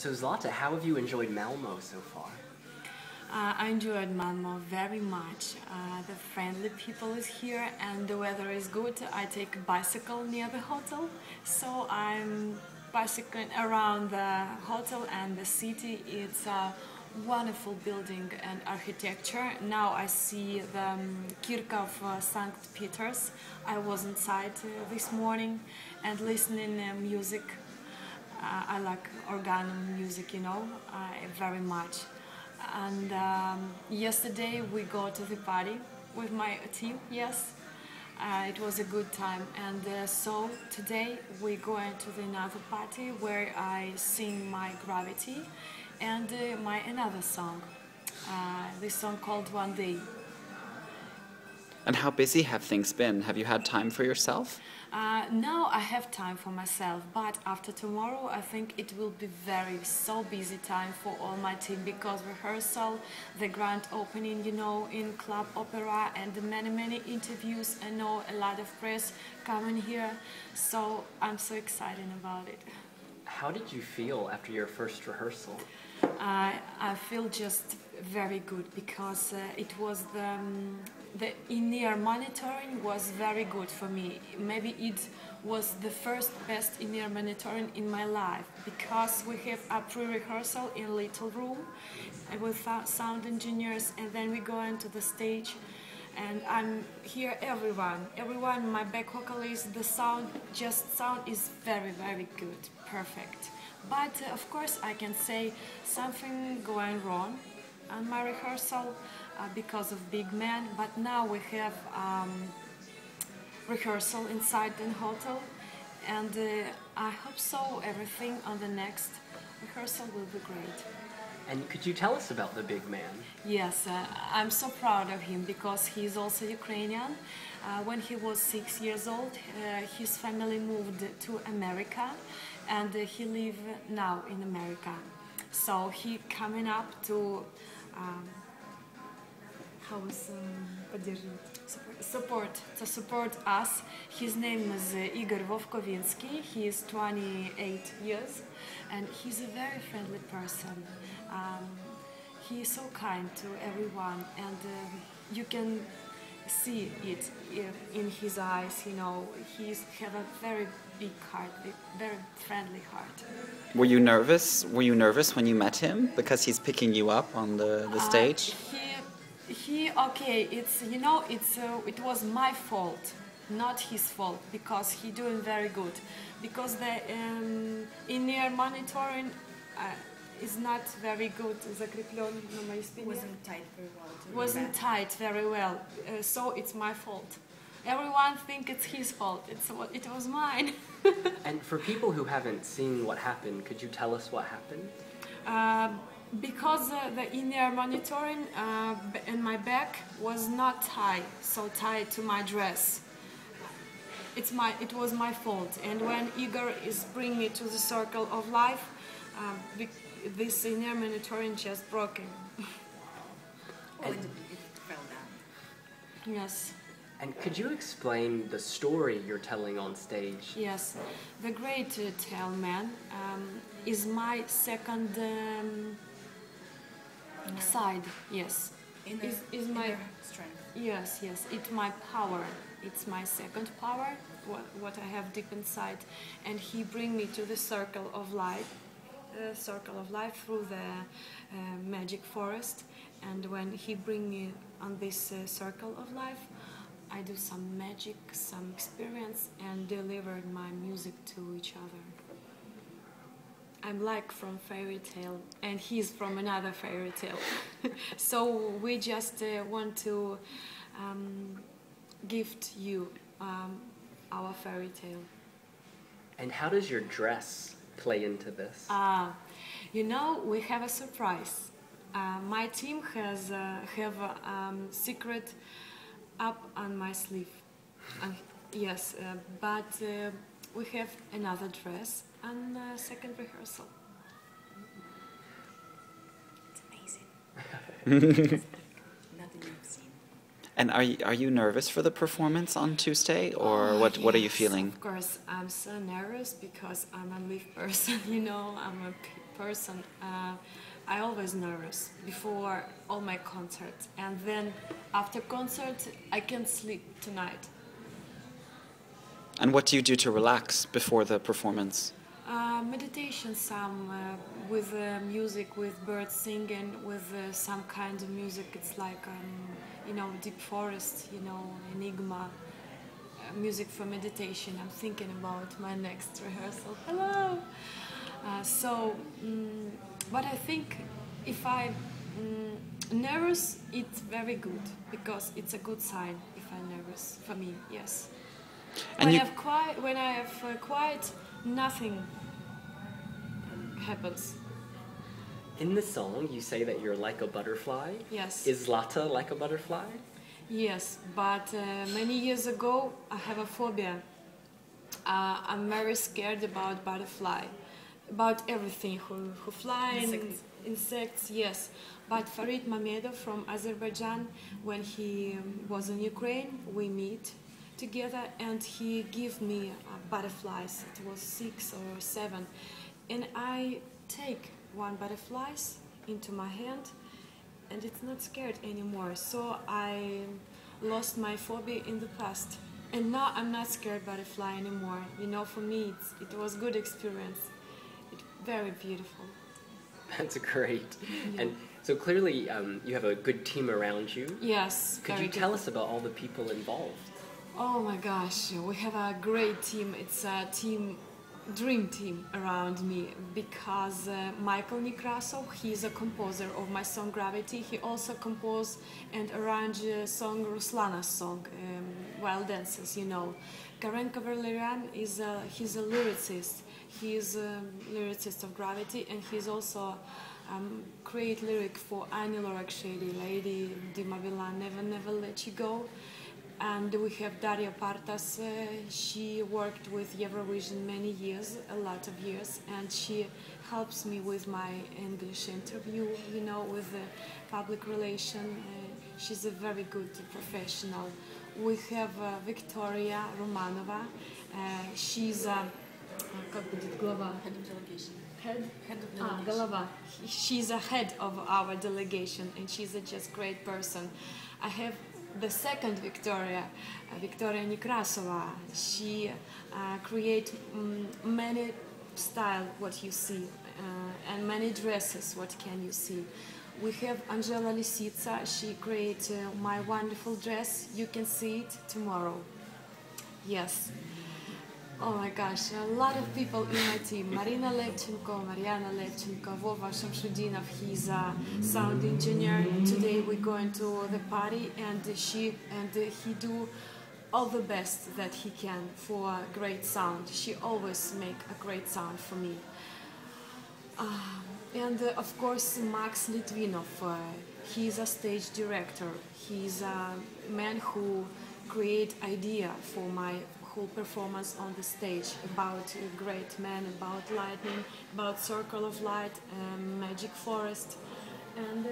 So Zlata, how have you enjoyed Malmo so far? I enjoyed Malmo very much. The friendly people is here and the weather is good. I take a bicycle near the hotel, so I'm bicycling around the hotel and the city. It's a wonderful building and architecture. Now I see the Kirk of St. Peter's. I was inside this morning and listening music. I like organ music, very much. And yesterday we go to the party with my team, yes. It was a good time. And so today we go into another party where I sing my Gravity and my another song. This song called One Day. And how busy have things been? Have you had time for yourself? Now I have time for myself, but after tomorrow I think it will be so busy time for all my team, because rehearsal, the grand opening, in Club Opera, and many interviews, and a lot of press coming here, so I'm so excited about it. How did you feel after your first rehearsal? I feel just very good, because it was the in-ear monitoring was very good for me. Maybe it was the first best in-ear monitoring in my life, because we have a pre-rehearsal in a little room with sound engineers, and then we go into the stage and I'm here everyone, my back vocalist, the sound is very good, perfect. But of course I can say something going wrong on my rehearsal because of big man, but now we have rehearsal inside the hotel, and I hope so everything on the next rehearsal will be great. And could you tell us about the big man? Yes, I'm so proud of him, because he's also Ukrainian. When he was 6 years old, his family moved to America, and he lives now in America. So he coming up to support us. His name is Igor Vovkovinsky. He is 28 years, and he's a very friendly person. He is so kind to everyone, and you can see it in his eyes. He's have a very big heart, very friendly heart. Were you nervous? Were you nervous when you met him, because he's picking you up on the stage? Okay. It was my fault, not his fault, because he doing very good. Because the in-ear monitoring is not very good. Wasn't tight very well. Wasn't tight very well. So it's my fault. Everyone think it's his fault. It was mine. And for people who haven't seen what happened, could you tell us what happened? Because the in-ear monitoring in my back was not tied to my dress. It was my fault. And when Igor is bring me to the circle of life, this in-ear monitoring just broken. And it fell down. Yes. And could you explain the story you're telling on stage? Yes, the great tell man is my second side. Yes, is my strength. Yes, it's my power. It's my second power. What I have deep inside, and he bring me to the circle of life. Through the magic forest. And when he bring me on this circle of life, I do some magic, some experience, and deliver my music to each other. I'm like from fairy tale, and he's from another fairy tale. So we just want to gift you our fairy tale. And how does your dress play into this? We have a surprise. My team have a secret up on my sleeve. Yes, but we have another dress and second rehearsal. It's amazing. Nothing I've seen. And are you nervous for the performance on Tuesday, or what are you feeling? Of course, I'm so nervous because I'm a live person, you know, I'm a person. I always nervous before all my concerts, and then after concert I can't sleep tonight. And what do you do to relax before the performance? Meditation, some with music, with birds singing, with some kind of music. It's like you know, deep forest, you know, enigma. Music for meditation. I'm thinking about my next rehearsal. Hello. But I think if I nervous, it's very good because it's a good sign if I'm nervous for me. Yes. And When I have quiet, nothing happens. In the song, you say that you're like a butterfly. Yes. Is Zlata like a butterfly? Yes, but many years ago I have a phobia. I'm very scared about butterfly, about everything who fly, insects. Yes, but Farid Mamedov from Azerbaijan, when he was in Ukraine, we meet together and he gave me butterflies. It was 6 or 7, and I take one butterflies into my hand, and it's not scared anymore. So I lost my phobia in the past, and now I'm not scared butterfly anymore. You know, for me it was good experience. It's very beautiful. That's great. Yeah. And so clearly you have a good team around you. Yes. Could you tell us about all the people involved? Oh my gosh, we have a great team. It's a dream team around me because Michael Nekrasov, he's a composer of my song Gravity. He also composed and arranged song Ruslana's song, Wild Dances, you know. Karen Kavalerian he's a lyricist. He is a lyricist of Gravity, and he's also create lyric for Annie Lorak Shady, Lady, Dima Bilan, Never Never Let You Go. And we have Daria Partas. She worked with Eurovision many years, a lot of years, and she helps me with my English interview, you know, with the public relation. She's a very good professional. We have Victoria Romanova. She's a Head of delegation. Head of delegation. Голова. She's a head of our delegation, and she's a just great person. I have the second Victoria, Victoria Nekrasova. She create many style what you see and many dresses what can you see. We have Angela Lisitsa. She create my wonderful dress. You can see it tomorrow. Yes. Oh my gosh, a lot of people in my team. Marina Levchenko, Mariana Levchenko, Vova Shamshudinov, he's a sound engineer. Today we're going to the party, and he do all the best that he can for a great sound. She always make a great sound for me. Of course Max Litvinov, he's a stage director. He's a man who create idea for my whole performance on the stage, about a great man, about lightning, about circle of light, magic forest, and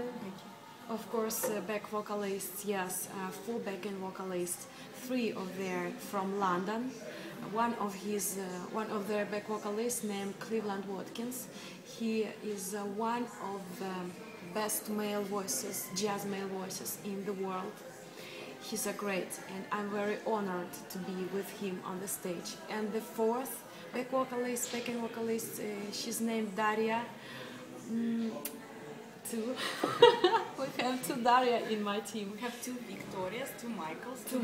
of course back vocalists. Yes, 4 backing vocalists, 3 of them from London. One of their back vocalists named Cleveland Watkins. He is one of the best male voices, jazz male voices in the world. He's a great, and I'm very honored to be with him on the stage. And the 4th backing vocalist, she's named Daria. 2. We have 2 Daria in my team. We have 2 Victorias, 2 Michaels, 2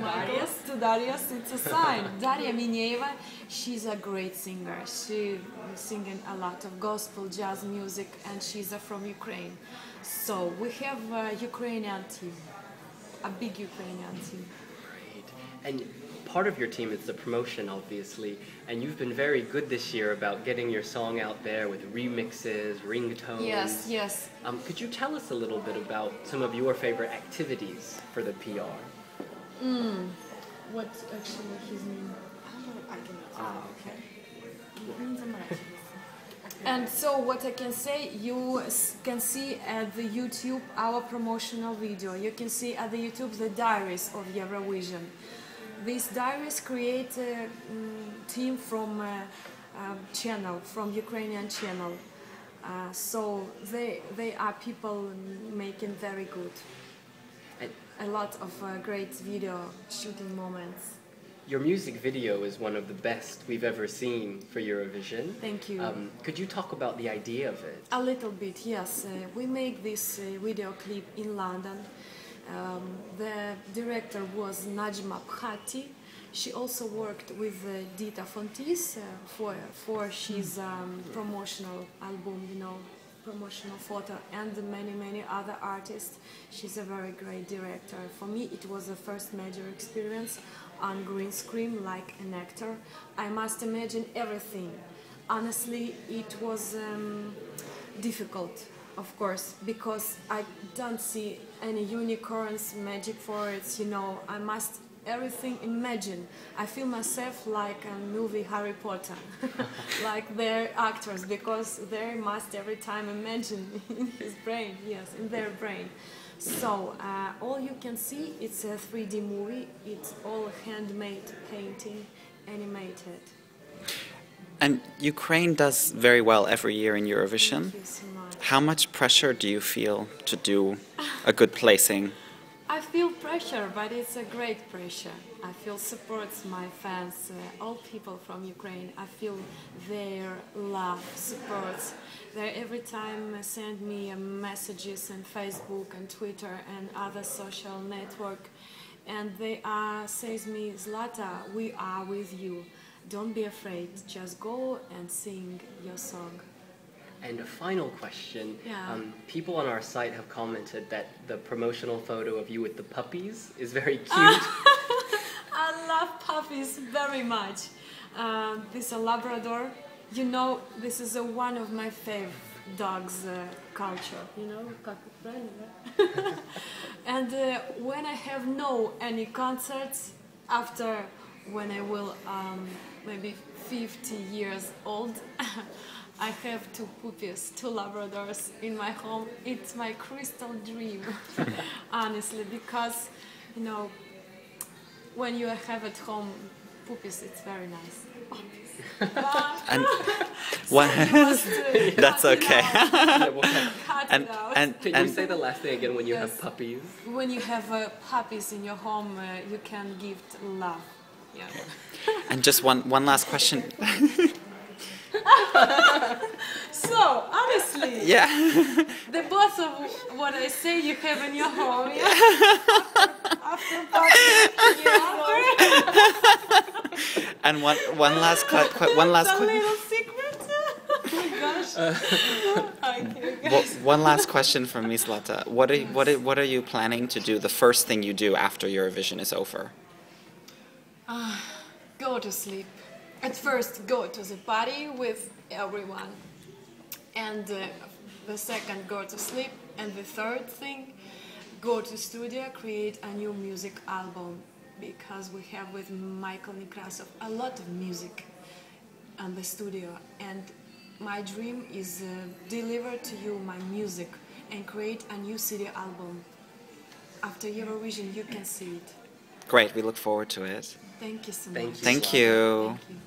Darias. It's a sign. Daria Mineva, she's a great singer. She singing a lot of gospel, jazz music, and she's from Ukraine. So we have a Ukrainian team. A big Ukrainian team. Great. And part of your team is the promotion, obviously, and you've been very good this year about getting your song out there with remixes, ringtones. Yes, yes. Could you tell us a little bit about some of your favorite activities for the PR? What actually his name? I cannot. Okay. And so what I can say, you can see at the YouTube our promotional video. You can see at the YouTube the diaries of Eurovision. These diaries create a team from channel, from Ukrainian channel. So they are people making very good. A lot of great video shooting moments. Your music video is one of the best we've ever seen for Eurovision. Thank you. Could you talk about the idea of it? A little bit, yes. We made this video clip in London. The director was Najma Bhatti. She also worked with Dita Fontis for his promotional album, you know, promotional photo, and many other artists. She's a very great director. For me, it was the first major experience on green screen like an actor. I must imagine everything. Honestly, it was difficult, of course, because I don't see any unicorns, magic for it, you know. I must everything imagine. I feel myself like a movie Harry Potter, like their actors, because they must every time imagine in his brain, yes, in their brain. So all you can see, it's a 3D movie, it's all handmade painting, animated. And Ukraine does very well every year in Eurovision. Thank you so much. How much pressure do you feel to do a good placing? I feel pressure, but it's a great pressure. I feel supports my fans, all people from Ukraine. I feel their love, supports. They every time send me messages on Facebook and Twitter and other social network, and they says me, Zlata, we are with you. Don't be afraid. Just go and sing your song. And a final question. Yeah. People on our site have commented that the promotional photo of you with the puppies is very cute. I love puppies very much. This is a Labrador. You know, this is one of my favorite dogs' culture. You know, and when I have any concerts after when I will maybe 50 years old, I have 2 puppies, 2 Labradors in my home. It's my crystal dream, honestly, because, you know, when you have at home puppies, it's very nice. And that's okay. Can you say the last thing again when you have puppies? When you have puppies in your home, you can give love. Yeah. And just one last question. So, honestly, Yeah. the both of what I say you have in your home, yeah? After And one last question. a little secret. Oh my gosh. Okay, One last question from me, Zlata. What are you planning to do? The first thing you do after Eurovision is over? Go to sleep. At first, go to the party with everyone. And the second, go to sleep. And the third thing, go to studio, create a new music album. Because we have with Michael Nekrasov a lot of music on the studio. And my dream is deliver to you my music and create a new CD album. After Eurovision, you can see it. Great, we look forward to it. Thank you so much. Thank you. Thank you. Thank you.